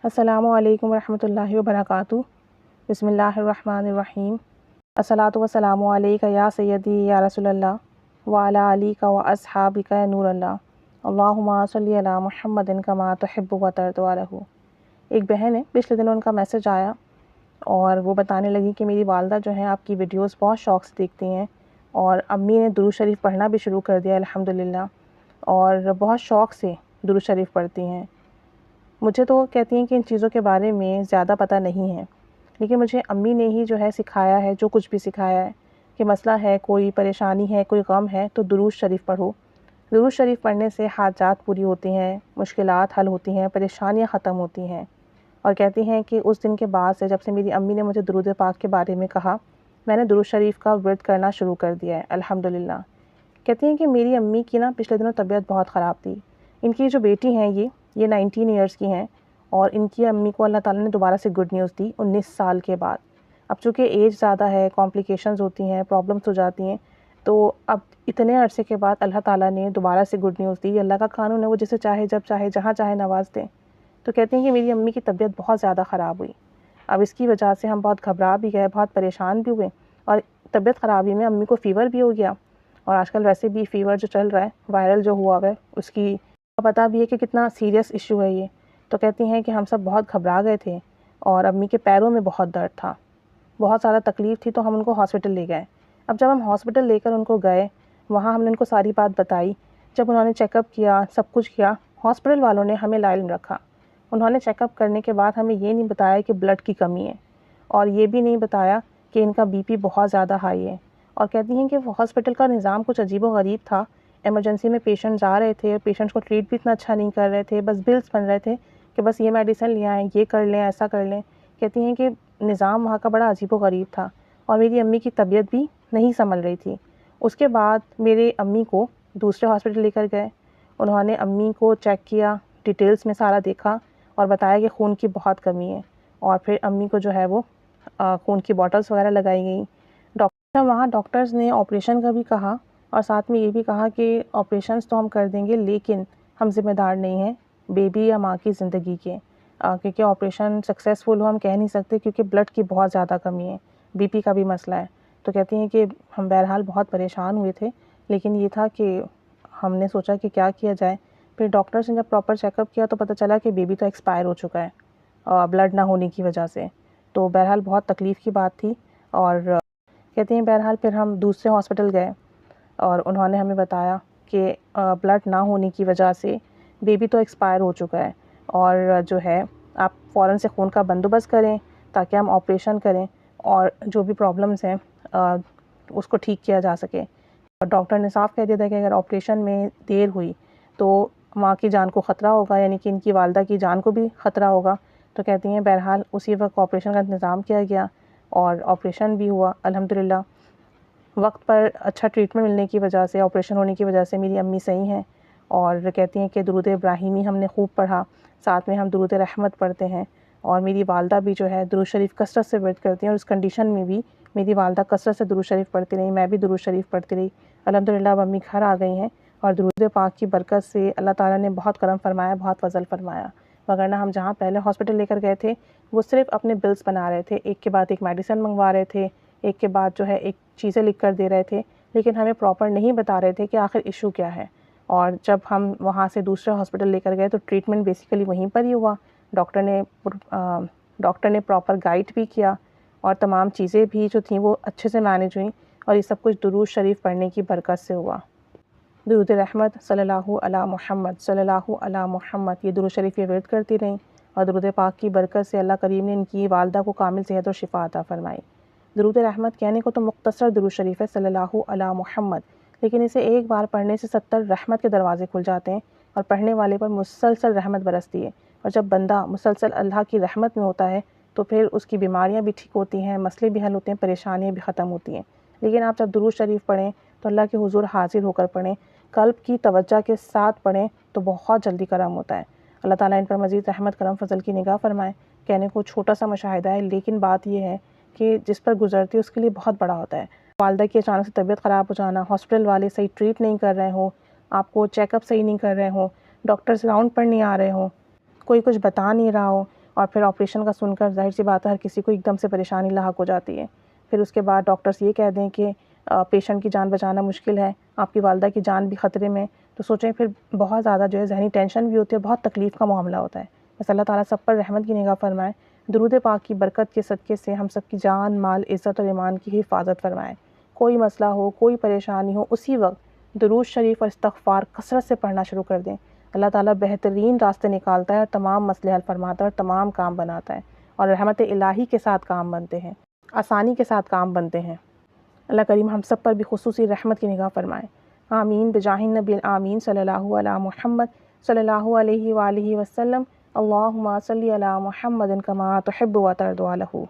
السلام علیکم ورحمۃ اللہ وبرکاتہ۔ بسم اللہ الرحمن الرحیم۔ الصلاۃ والسلام علیک یا سیدی یا رسول اللہ وعلی آلک و اصحابک یا نور اللہ، اللہم صلی علی محمد کما تحب و ترضی۔ ایک بہن ہے، پچھلے دنوں ان کا میسج آیا اور وہ بتانے لگی کہ میری والدہ جو ہیں آپ کی ویڈیوز بہت شوق سے دیکھتی ہیں اور امی نے درود شریف پڑھنا بھی شروع کر دیا الحمدللہ، اور بہت شوق سے درود شریف پڑھتی ہیں۔ مجھے تو کہتی ہیں کہ ان چیزوں کے بارے میں زیادہ پتہ نہیں ہے، لیکن مجھے امی نے ہی جو ہے سکھایا ہے، جو کچھ بھی سکھایا ہے کہ مسئلہ ہے، کوئی پریشانی ہے، کوئی غم ہے تو درود شریف پڑھو۔ درود شریف پڑھنے سے حاجات پوری ہوتی ہیں، مشکلات حل ہوتی ہیں، پریشانیاں ختم ہوتی ہیں، اور کہتی ہیں کہ اس دن کے بعد سے جب سے میری امی نے مجھے درود پاک کے بارے میں کہا، میں نے درود شریف کا ورد کرنا شروع کر دیا ہے الحمدللہ۔ کہتی ہیں کہ میری امی کی نا پچھلے دنوں طبیعت بہت خراب تھی۔ ان کی جو بیٹی ہیں یہ 19 ایئرس کی ہیں، اور ان کی امی کو اللہ تعالیٰ نے دوبارہ سے گڈ نیوز دی 19 سال کے بعد۔ اب چونکہ ایج زیادہ ہے، کمپلیکیشنز ہوتی ہیں، پرابلمس ہو جاتی ہیں، تو اب اتنے عرصے کے بعد اللہ تعالیٰ نے دوبارہ سے گڈ نیوز دی۔ اللہ کا قانون ہے، وہ جسے چاہے جب چاہے جہاں چاہے نواز دیں۔ تو کہتے ہیں کہ میری امی کی طبیعت بہت زیادہ خراب ہوئی۔ اب اس کی وجہ سے ہم بہت گھبرا بھی گئے، بہت پریشان بھی ہوئے، اور طبیعت خرابی میں امی کو فیور بھی ہو گیا، اور آج کل ویسے بھی فیور جو چل رہا ہے، وائرل جو ہوا ہے، اس کی پتہ بھی ہے کہ کتنا سیریس ایشو ہے یہ۔ تو کہتی ہیں کہ ہم سب بہت گھبرا گئے تھے، اور امی کے پیروں میں بہت درد تھا، بہت زیادہ تکلیف تھی، تو ہم ان کو ہاسپٹل لے گئے۔ اب جب ہم ہاسپٹل لے کر ان کو گئے، وہاں ہم نے ان کو ساری بات بتائی۔ جب انہوں نے چیک اپ کیا، سب کچھ کیا، ہاسپٹل والوں نے ہمیں لا علم رکھا۔ انہوں نے چیک اپ کرنے کے بعد ہمیں یہ نہیں بتایا کہ بلڈ کی کمی ہے، اور یہ بھی نہیں بتایا کہ ان کا بی پی بہت زیادہ ہائی ہے۔ اور کہتی ہیں کہ وہ ہاسپٹل کا نظام کچھ عجیب و غریب تھا۔ ایمرجنسی میں پیشنٹس آ رہے تھے، پیشنٹس کو ٹریٹ بھی اتنا اچھا نہیں کر رہے تھے، بس بلز بن رہے تھے کہ بس یہ میڈیسن لے آئیں، یہ کر لیں، ایسا کر لیں۔ کہتی ہیں کہ نظام وہاں کا بڑا عجیب و غریب تھا، اور میری امی کی طبیعت بھی نہیں سنبھل رہی تھی۔ اس کے بعد میرے امی کو دوسرے ہاسپٹل لے کر گئے۔ انہوں نے امی کو چیک کیا، ڈیٹیلز میں سارا دیکھا، اور بتایا کہ خون کی بہت کمی ہے، اور پھر امی کو جو ہے وہ خون کی باٹلز وغیرہ لگائی گئیں۔ وہاں ڈاکٹرز نے آپریشن کا بھی کہا، اور ساتھ میں یہ بھی کہا کہ آپریشنز تو ہم کر دیں گے، لیکن ہم ذمہ دار نہیں ہیں بیبی یا ماں کی زندگی کے، کیونکہ آپریشن سکسیزفل ہو ہم کہہ نہیں سکتے، کیونکہ بلڈ کی بہت زیادہ کمی ہے، بی پی کا بھی مسئلہ ہے۔ تو کہتی ہیں کہ ہم بہرحال بہت پریشان ہوئے تھے، لیکن یہ تھا کہ ہم نے سوچا کہ کیا کیا جائے۔ پھر ڈاکٹرز نے جب پراپر چیک اپ کیا تو پتہ چلا کہ بیبی تو ایکسپائر ہو چکا ہے بلڈ نہ ہونے کی وجہ سے۔ تو بہرحال بہت تکلیف کی بات تھی، اور کہتے ہیں بہرحال پھر ہم دوسرے ہاسپٹل گئے، اور انہوں نے ہمیں بتایا کہ بلڈ نہ ہونے کی وجہ سے بیبی تو ایکسپائر ہو چکا ہے، اور جو ہے آپ فوراً سے خون کا بندوبست کریں تاکہ ہم آپریشن کریں، اور جو بھی پرابلمز ہیں اس کو ٹھیک کیا جا سکے۔ اور ڈاکٹر نے صاف کہہ دیا تھا کہ اگر آپریشن میں دیر ہوئی تو ماں کی جان کو خطرہ ہوگا، یعنی کہ ان کی والدہ کی جان کو بھی خطرہ ہوگا۔ تو کہتی ہیں بہرحال اسی وقت آپریشن کا انتظام کیا گیا، اور آپریشن بھی ہوا الحمدللہ۔ وقت پر اچھا ٹریٹمنٹ ملنے کی وجہ سے، آپریشن ہونے کی وجہ سے میری امی صحیح ہیں، اور کہتی ہیں کہ درود ابراہیمی ہم نے خوب پڑھا، ساتھ میں ہم درود رحمت پڑھتے ہیں، اور میری والدہ بھی جو ہے درود شریف کثرت سے ورد کرتی ہیں، اور اس کنڈیشن میں بھی میری والدہ کثرت سے درود شریف پڑھتی رہی، میں بھی درود شریف پڑھتی رہی الحمدللہ۔ اب امی گھر آ گئی ہیں، اور درود پاک کی برکت سے اللہ تعالیٰ نے بہت کرم فرمایا، بہت فضل فرمایا، وگرنہ ہم جہاں پہلے ہاسپٹل لے کر گئے تھے وہ صرف اپنے بلز بنا رہے تھے، ایک کے بعد ایک میڈیسن منگوا رہے تھے، ایک کے بعد جو ہے ایک چیزیں لکھ کر دے رہے تھے، لیکن ہمیں پراپر نہیں بتا رہے تھے کہ آخر ایشو کیا ہے۔ اور جب ہم وہاں سے دوسرے ہاسپٹل لے کر گئے تو ٹریٹمنٹ بیسیکلی وہیں پر ہی ہوا۔ ڈاکٹر نے پراپر گائیڈ بھی کیا، اور تمام چیزیں بھی جو تھیں وہ اچھے سے مینیج ہوئیں، اور یہ سب کچھ درود شریف پڑھنے کی برکت سے ہوا۔ درود رحمت صلی اللہ علی محمد، صلی اللہ علی محمد، یہ درود شریف یہ ورد کرتی رہیں، اور درود پاک کی برکت سے اللہ کریم نے ان کی والدہ کو کامل صحت اور شفا عطا فرمائی۔ درود رحمت کہنے کو تو مختصر درود شریف ہے صلی اللہ علی محمد، لیکن اسے ایک بار پڑھنے سے 70 رحمت کے دروازے کھل جاتے ہیں، اور پڑھنے والے پر مسلسل رحمت برستی ہے، اور جب بندہ مسلسل اللہ کی رحمت میں ہوتا ہے تو پھر اس کی بیماریاں بھی ٹھیک ہوتی ہیں، مسئلے بھی حل ہوتے ہیں، پریشانیاں بھی ختم ہوتی ہیں۔ لیکن آپ جب درود شریف پڑھیں تو اللہ کے حضور حاضر ہو کر پڑھیں، قلب کی توجہ کے ساتھ پڑھیں، تو بہت جلدی کرم ہوتا ہے۔ اللہ تعالیٰ ان پر مزید رحمت کرم فضل کی نگاہ فرمائے۔ کہنے کو چھوٹا سا مشاہدہ ہے، لیکن بات یہ ہے کہ جس پر گزرتی ہے اس کے لیے بہت بڑا ہوتا ہے۔ والدہ کی اچانک سے طبیعت خراب ہو جانا، ہاسپٹل والے صحیح ٹریٹ نہیں کر رہے ہوں، آپ کو چیک اپ صحیح نہیں کر رہے ہوں، ڈاکٹرز راؤنڈ پر نہیں آ رہے ہوں، کوئی کچھ بتا نہیں رہا ہو، اور پھر آپریشن کا سن کر ظاہر سی بات ہے ہر کسی کو ایک دم سے پریشانی لاحق ہو جاتی ہے۔ پھر اس کے بعد ڈاکٹرز یہ کہہ دیں کہ پیشنٹ کی جان بچانا مشکل ہے، آپ کی والدہ کی جان بھی خطرے میں، تو سوچیں پھر بہت زیادہ جو ہے ذہنی ٹینشن بھی ہوتی ہے، بہت تکلیف کا معاملہ ہوتا ہے۔ بس اللہ تعالیٰ سب پر رحمت کی نگاہ فرمائے، درود پاک کی برکت کے صدقے سے ہم سب کی جان، مال، عزت اور ایمان کی حفاظت فرمائے۔ کوئی مسئلہ ہو، کوئی پریشانی ہو، اسی وقت درود شریف اور استغفار کثرت سے پڑھنا شروع کر دیں۔ اللہ تعالیٰ بہترین راستے نکالتا ہے اور تمام مسئلے حل فرماتا ہے اور تمام کام بناتا ہے، اور رحمت الہی کے ساتھ کام بنتے ہیں، آسانی کے ساتھ کام بنتے ہیں۔ اللہ کریم ہم سب پر بھی خصوصی رحمت کی نگاہ فرمائے۔ آمین بجاہ النبی الآمین صلی اللہ علی محمد صلی اللہ علیہ وآلہ وسلم۔ اللہم صلی علی محمد کما تحب و ترضی عنہ۔